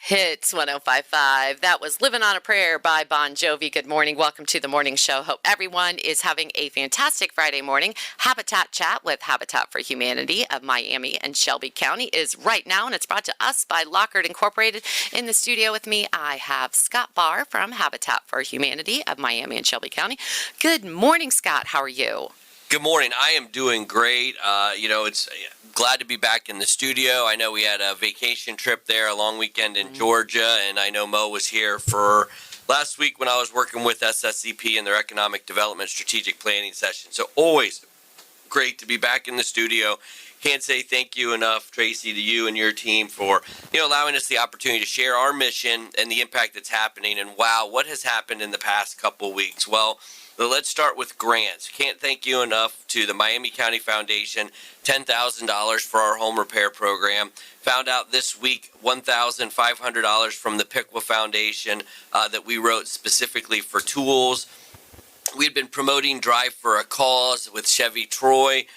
Hits 105.5. That was Living on a Prayer by Bon Jovi. Good morning. Welcome to the morning show. Hope everyone is having a fantastic Friday morning. Habitat Chat with Habitat for Humanity of Miami and Shelby County is right now, and it's brought to us by Lockhart Incorporated. In the studio with me, I have Scott Barr from Habitat for Humanity of Miami and Shelby County. Good morning, Scott. How are you? Good morning. I am doing great. It's glad to be back in the studio. I know we had a vacation trip there, a long weekend in Georgia, and I know Mo was here for last week when I was working with SSCP in their Economic Development Strategic Planning session. So always great to be back in the studio. Can't say thank you enough, Tracy, to you and your team for allowing us the opportunity to share our mission and the impact that's happening. And wow, what has happened in the past couple weeks? Well, let's start with grants. Can't thank you enough to the Miami County Foundation, $10,000 for our home repair program. Found out this week $1,500 from the Piqua Foundation that we wrote specifically for tools. We had been promoting Drive for a Cause with Chevy Troy.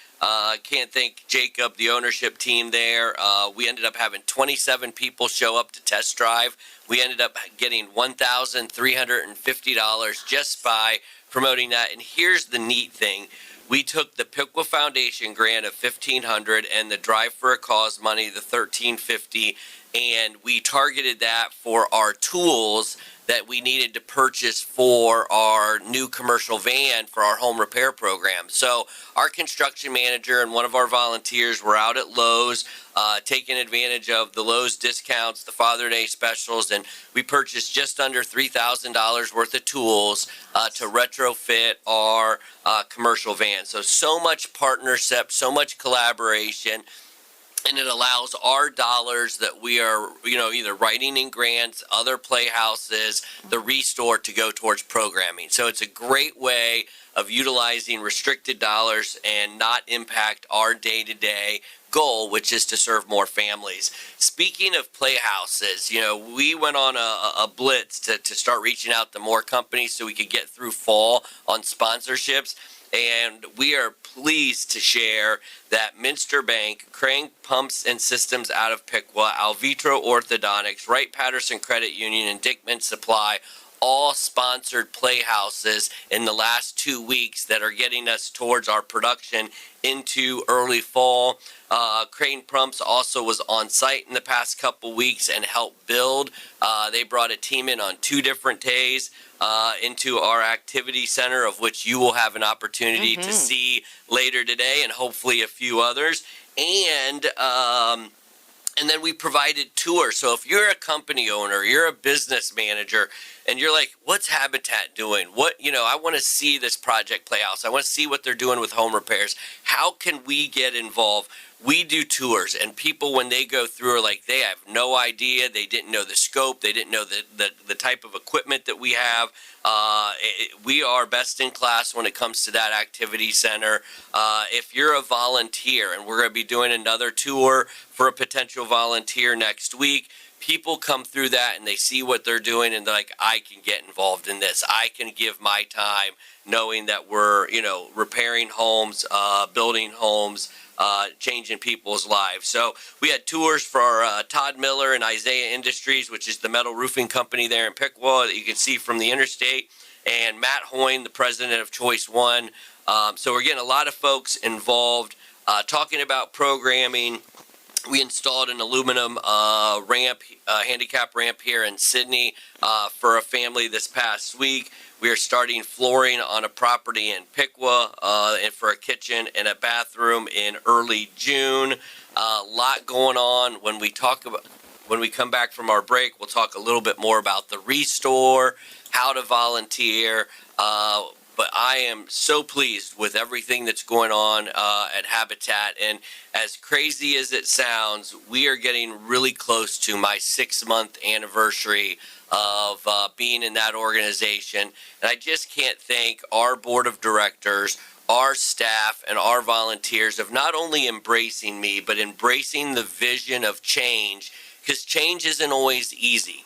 Can't thank Jacob, the ownership team there. We ended up having 27 people show up to test drive. We ended up getting $1,350 just by promoting that. And here's the neat thing. We took the Piqua Foundation grant of $1,500 and the Drive for a Cause money, the $1,350, and we targeted that for our tools that we needed to purchase for our new commercial van for our home repair program. So our construction manager and one of our volunteers were out at Lowe's taking advantage of the Lowe's discounts, the Father Day specials, and we purchased just under $3,000 worth of tools to retrofit our commercial van. So much partnership, so much collaboration. And it allows our dollars that we are, either writing in grants, other playhouses, the Restore to go towards programming. So it's a great way of utilizing restricted dollars and not impact our day-to-day goal, which is to serve more families. Speaking of playhouses, we went on a blitz to start reaching out to more companies so we could get through fall on sponsorships. And we are pleased to share that Minster Bank, Crane Pumps and Systems out of Piqua, Alvitro Orthodontics, Wright Patterson Credit Union, and Dickman Supply all sponsored playhouses in the last 2 weeks that are getting us towards our production into early fall. Crane Pumps also was on site in the past couple weeks and helped build. They brought a team in on 2 different days into our activity center, of which you will have an opportunity to see later today, and hopefully a few others. And then we provided tours. So if you're a company owner, you're a business manager, and you're like, what's Habitat doing? I want to see this project playhouse. I want to see what they're doing with home repairs. How can we get involved? We do tours, and people, when they go through, are like, they have no idea. They didn't know the scope. They didn't know the type of equipment that we have. We are best in class when it comes to that activity center. If you're a volunteer, and we're going to be doing another tour for a potential volunteer next week, people come through that and they see what they're doing and they're like, I can get involved in this. I can give my time knowing that we're, repairing homes, building homes, changing people's lives. So we had tours for Todd Miller and Isaiah Industries, which is the metal roofing company there in Piqua that you can see from the interstate, and Matt Hoyne, the president of Choice One. So we're getting a lot of folks involved, talking about programming. We installed an aluminum handicap ramp here in Sydney for a family this past week. We are starting flooring on a property in Piqua and for a kitchen and a bathroom in early June. A lot going on. When we come back from our break, we'll talk a little bit more about the Restore, how to volunteer. But I am so pleased with everything that's going on at Habitat. And as crazy as it sounds, we are getting really close to my 6-month anniversary of being in that organization. And I just can't thank our board of directors, our staff, and our volunteers of not only embracing me, but embracing the vision of change, because change isn't always easy.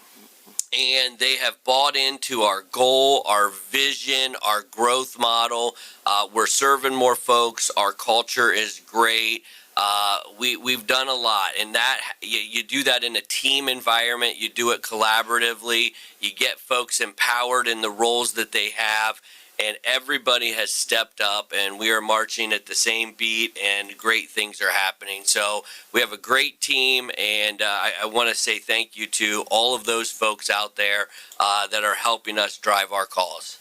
And they have bought into our goal, our vision, our growth model. We're serving more folks. Our culture is great. We've done a lot, and that you do that in a team environment. You do it collaboratively. You get folks empowered in the roles that they have, and everybody has stepped up, and we are marching at the same beat, and great things are happening. So we have a great team, and I want to say thank you to all of those folks out there that are helping us drive our cause.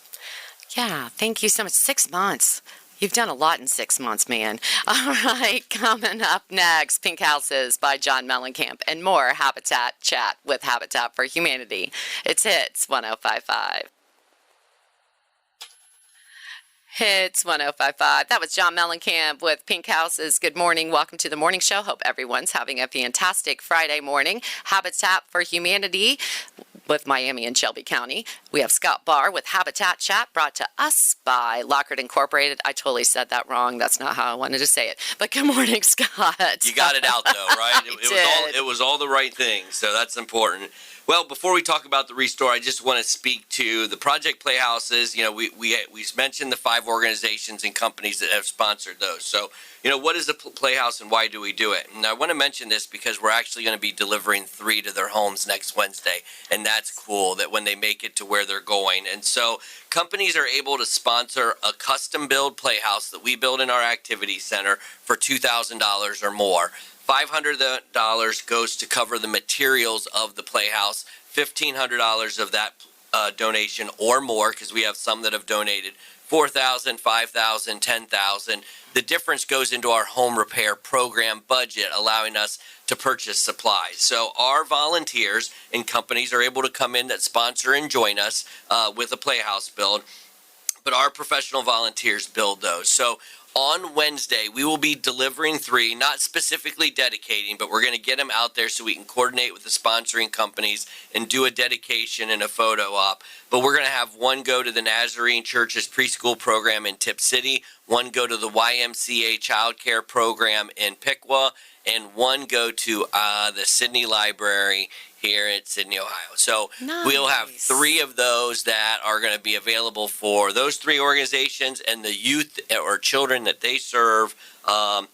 Yeah, thank you so much. 6 months. You've done a lot in 6 months, man. All right, coming up next, Pink Houses by John Mellencamp and more Habitat Chat with Habitat for Humanity. It's Hits 105.5. Hits 105.5. That was John Mellencamp with Pink Houses. Good morning. Welcome to the morning show. Hope everyone's having a fantastic Friday morning. Habitat for Humanity with Miami and Shelby County. We have Scott Barr with Habitat Chat, brought to us by Lockhart Incorporated. I totally said that wrong. That's not how I wanted to say it. But good morning, Scott. You got it out, though, right? It was all the right things, so that's important. Well, before we talk about the Restore, I just want to speak to the Project Playhouses. You know, we mentioned the 5 organizations and companies that have sponsored those. So, you know, what is a Playhouse and why do we do it? And I want to mention this because we're actually going to be delivering 3 to their homes next Wednesday. And that's cool that when they make it to where they're going. And so companies are able to sponsor a custom-build playhouse that we build in our activity center for $2,000 or more. $500 goes to cover the materials of the playhouse, $1,500 of that donation or more, because we have some that have donated $4,000, $5,000, $10,000. The difference goes into our home repair program budget, allowing us to purchase supplies. So our volunteers and companies are able to come in that sponsor and join us with a playhouse build, but our professional volunteers build those. So on Wednesday, we will be delivering 3, not specifically dedicating, but we're going to get them out there so we can coordinate with the sponsoring companies and do a dedication and a photo op. But we're going to have 1 go to the Nazarene Church's preschool program in Tip City, 1 go to the YMCA child care program in Piqua, and 1 go to the Sydney Library here at Sydney, Ohio. So nice. We'll have 3 of those that are going to be available for those 3 organizations and the youth or children that they serve to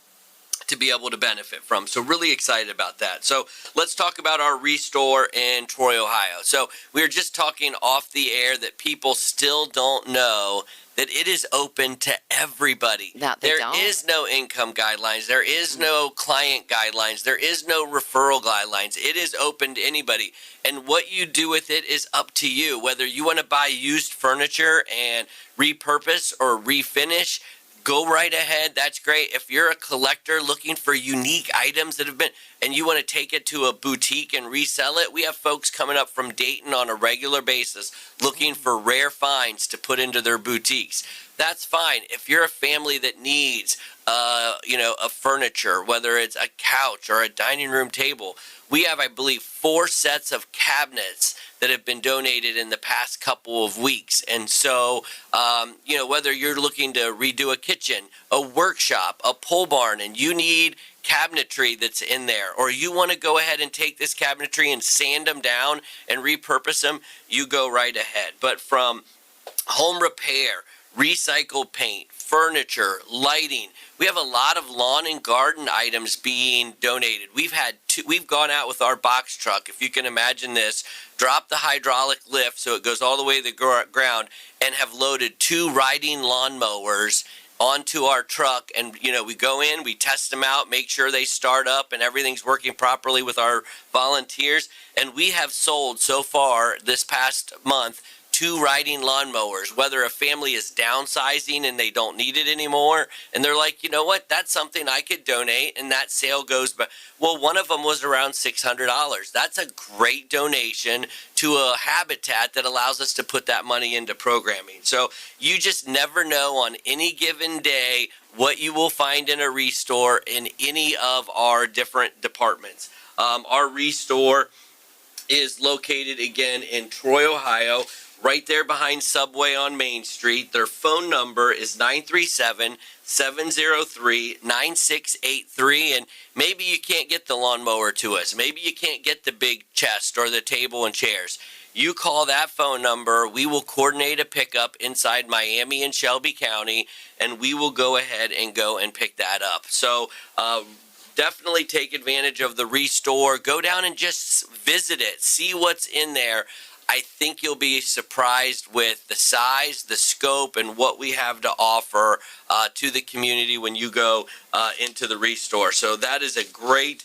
be able to benefit from. So really excited about that. So let's talk about our Restore in Troy, Ohio. So we were just talking off the air that people still don't know that it is open to everybody. There is no income guidelines. There is no client guidelines. There is no referral guidelines. It is open to anybody. And what you do with it is up to you. Whether you want to buy used furniture and repurpose or refinish, go right ahead. That's great. If you're a collector looking for unique items that have been, and you want to take it to a boutique and resell it, we have folks coming up from Dayton on a regular basis looking for rare finds to put into their boutiques. That's fine. If you're a family that needs, a furniture, whether it's a couch or a dining room table, we have, I believe, 4 sets of cabinets that have been donated in the past couple of weeks. And so, whether you're looking to redo a kitchen, a workshop, a pole barn, and you need cabinetry that's in there, or you want to go ahead and take this cabinetry and sand them down and repurpose them, you go right ahead. But from home repair, recycled paint, furniture, lighting, we have a lot of lawn and garden items being donated. We've gone out with our box truck, if you can imagine this, drop the hydraulic lift so it goes all the way to the ground, and have loaded 2 riding lawnmowers onto our truck. And we go in, we test them out, make sure they start up and everything's working properly with our volunteers. And we have sold so far this past month 2 riding lawnmowers, whether a family is downsizing and they don't need it anymore, and they're like, you know what, that's something I could donate, and that sale goes, well, one of them was around $600. That's a great donation to a habitat that allows us to put that money into programming. So you just never know on any given day what you will find in a Restore in any of our different departments. Our Restore is located again in Troy, Ohio, right there behind Subway on Main Street. Their phone number is 937-703-9683. And maybe you can't get the lawnmower to us. Maybe you can't get the big chest or the table and chairs. You call that phone number. We will coordinate a pickup inside Miami and Shelby County, and we will go ahead and go and pick that up. So definitely take advantage of the Restore. Go down and just visit it, see what's in there. I think you'll be surprised with the size, the scope, and what we have to offer to the community when you go into the Restore. So that is a great,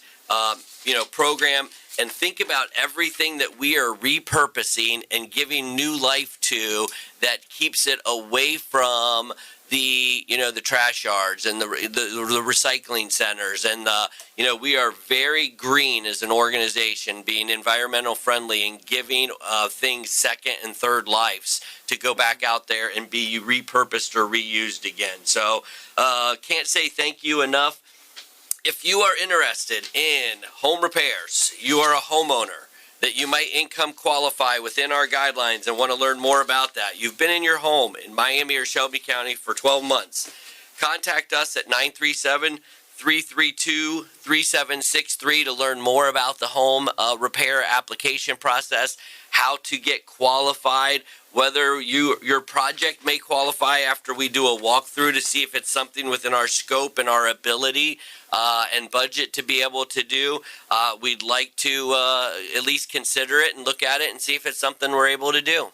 program. And think about everything that we are repurposing and giving new life to that keeps it away from the trash yards and the recycling centers, and we are very green as an organization, being environmental friendly and giving things second and third lives to go back out there and be repurposed or reused again. So can't say thank you enough. If you are interested in home repairs, you are a homeowner, that you might income qualify within our guidelines and want to learn more about that. You've been in your home in Miami or Shelby County for 12 months. Contact us at 937-332-3763 to learn more about the home repair application process, how to get qualified, whether your project may qualify after we do a walkthrough to see if it's something within our scope and our ability and budget to be able to do. We'd like to at least consider it and look at it and see if it's something we're able to do.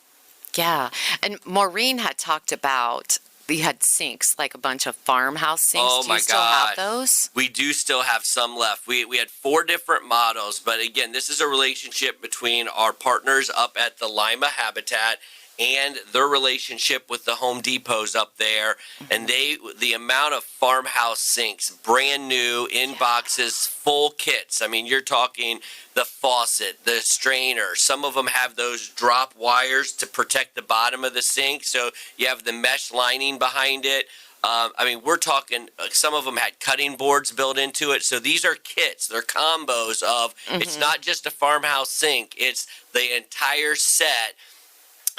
Yeah. And Maureen had talked about, we had sinks, like a bunch of farmhouse sinks. Oh, do you still have those? We do still have some left. We had 4 different models, but again, this is a relationship between our partners up at the Lima Habitat and their relationship with the Home Depots up there. And the amount of farmhouse sinks, brand new, in boxes, full kits. I mean, you're talking the faucet, the strainer. Some of them have those drop wires to protect the bottom of the sink, so you have the mesh lining behind it. We're talking, some of them had cutting boards built into it. So these are kits. They're combos of, it's not just a farmhouse sink, it's the entire set.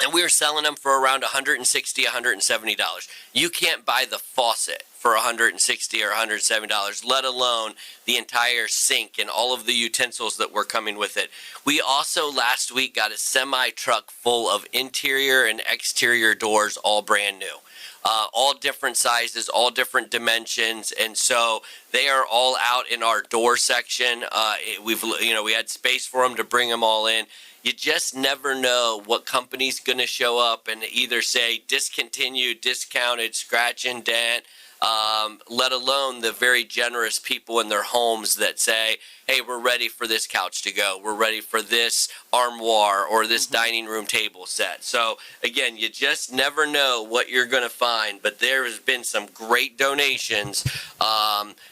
And we were selling them for around $160, $170. You can't buy the faucet for $160 or $170, let alone the entire sink and all of the utensils that were coming with it. We also last week got a semi-truck full of interior and exterior doors, all brand new. All different sizes, all different dimensions, and so they are all out in our door section. We had space for them to bring them all in. You just never know what company's going to show up and either say discontinued, discounted, scratch and dent, let alone the very generous people in their homes that say, hey, we're ready for this couch to go. We're ready for this armoire or this dining room table set. So, again, you just never know what you're going to find, but there has been some great donations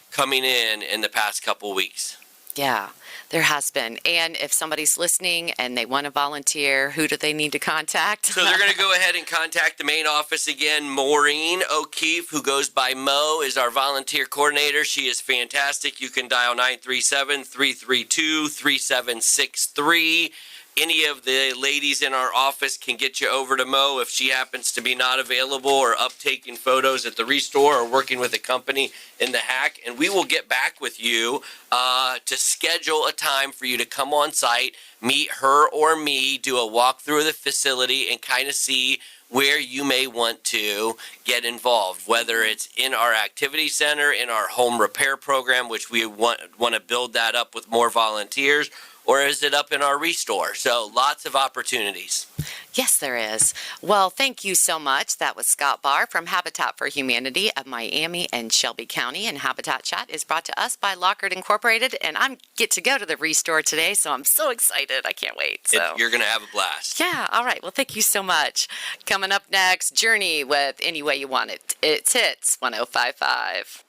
coming in the past couple weeks. Yeah, there has been. And if somebody's listening and they want to volunteer, who do they need to contact? So they're going to go ahead and contact the main office again. Maureen O'Keefe, who goes by Mo, is our volunteer coordinator. She is fantastic. You can dial 937-332-3763. Any of the ladies in our office can get you over to Mo if she happens to be not available or up taking photos at the Restore or working with a company in the hack. And we will get back with you to schedule a time for you to come on site, meet her or me, do a walkthrough of the facility, and kind of see where you may want to get involved, whether it's in our activity center, in our home repair program, which we want to build that up with more volunteers, or is it up in our Restore? So lots of opportunities. Yes, there is. Well, thank you so much. That was Scott Barr from Habitat for Humanity of Miami and Shelby County. And Habitat Chat is brought to us by Lockhart Incorporated. And I get to go to the Restore today, so I'm so excited. I can't wait. So You're going to have a blast. Yeah, all right. Well, thank you so much. Coming up next, Journey with Any Way You Want It. It's Hits 105.5.